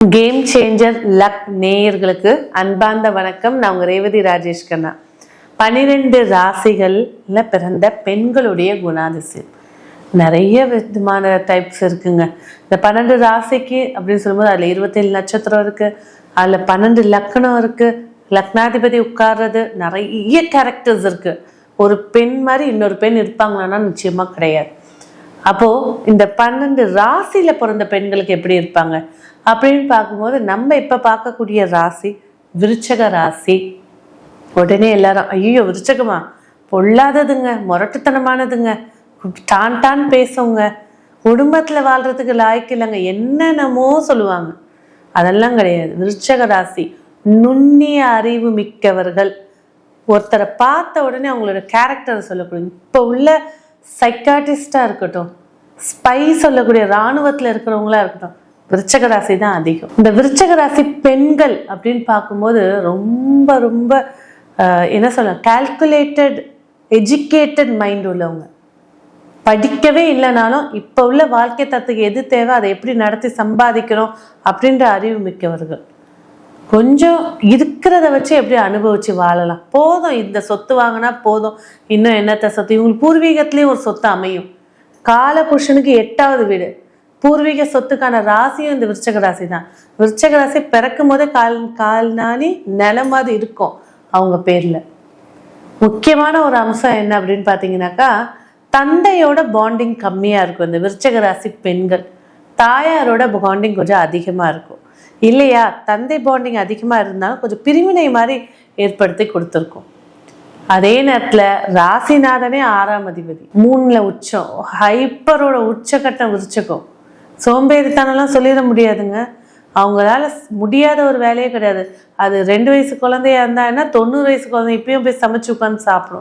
Game changer luck நேயர்களுக்கு அன்பார்ந்த வணக்கம். நான் உங்க ரேவதி ராஜேஷ் கண்ணா. 12 ராசிகள்ல பிறந்த பெண்களுடைய குணாதிசயம் நிறைய விதமான டைப்ஸ் இருக்குங்க. இந்த 12 ராசிக்கு அப்படின்னு சொல்லும்போது அதுல 27 நட்சத்திரம் இருக்கு, அதுல 12 லக்னம் இருக்கு, லக்னாதிபதி உட்கார்றது, நிறைய கேரக்டர்ஸ் இருக்கு. ஒரு பெண் மாதிரி இன்னொரு பெண் இருப்பாங்களான்னா நிச்சயமா கிடையாது. அப்போ இந்த 12 ராசியில பிறந்த பெண்களுக்கு எப்படி இருப்பாங்க அப்படின்னு பார்க்கும்போது, நம்ம இப்ப பார்க்கக்கூடிய ராசி விருச்சக ராசி. உடனே எல்லாரும் ஐயோ விருச்சகமா பொல்லாததுங்க, முரட்டுத்தனமானதுங்க, டான் பேசுங்க, குடும்பத்துல வாழ்றதுக்கு லாய்க்கு இல்லைங்க, என்னென்னமோ சொல்லுவாங்க. அதெல்லாம் கிடையாது. விருச்சக ராசி நுண்ணிய அறிவு மிக்கவர்கள். ஒருத்தரை பார்த்த உடனே அவங்களோட கேரக்டரை சொல்லக்கூடிய, இப்போ உள்ள சைக்காட்டிஸ்டா இருக்கட்டும், ஸ்பை சொல்லக்கூடிய இராணுவத்துல இருக்கிறவங்களா இருக்கட்டும், விருச்சக ராசி தான் அதிகம். இந்த விருச்சக ராசி பெண்கள் அப்படின்னு பார்க்கும்போது ரொம்ப ரொம்ப என்ன சொல்ல, கால்குலேட்டட் எஜுகேட்டட் மைண்ட் உள்ளவங்க. படிக்கவே இல்லைனாலும் இப்போ உள்ள வாழ்க்கை தத்துக்கு எது தேவை, அதை எப்படி நடத்தி சம்பாதிக்கணும் அப்படின்ற அறிவு மிக்கவர்கள். கொஞ்சம் இருக்கிறத வச்சு எப்படி அனுபவிச்சு வாழலாம், போதும் இந்த சொத்து வாங்கினா போதும், இன்னும் என்னத்த சொத்து. இவங்களுக்கு பூர்வீகத்திலேயும் ஒரு சொத்து அமையும். காலபுருஷனுக்கு 8வது வீடு, பூர்வீக சொத்துக்கான ராசியும் இந்த விருச்சக ராசி தான். விருச்சக ராசி பிறக்கும் போதே கால்நாளி நிலமாவது இருக்கும் அவங்க பேர்ல. முக்கியமான ஒரு அம்சம் என்ன அப்படின்னு பாத்தீங்கன்னாக்கா, தந்தையோட பாண்டிங் கம்மியா இருக்கும் இந்த விருச்சக ராசி பெண்கள். தாயாரோட பாண்டிங் கொஞ்சம் அதிகமா இருக்கும் இல்லையா? தந்தை பாண்டிங் அதிகமா இருந்தாலும் கொஞ்சம் பிரிவினை மாதிரி ஏற்படுத்தி கொடுத்துருக்கும். அதே நேரத்துல ராசிநாதனே 6ஆம் அதிபதி, 3ல உச்சம், ஹைப்பரோட உச்சகட்டம் விருச்சகம். சோம்பேறித்தனம்லாம் சொல்லிட முடியாதுங்க. அவங்களால முடியாத ஒரு வேலையே கிடையாது. அது 2 வயசு குழந்தையா இருந்தா என்ன, 90 வயசு குழந்தை இப்பயும் போய் சமைச்சு உட்காந்து சாப்பிடும்.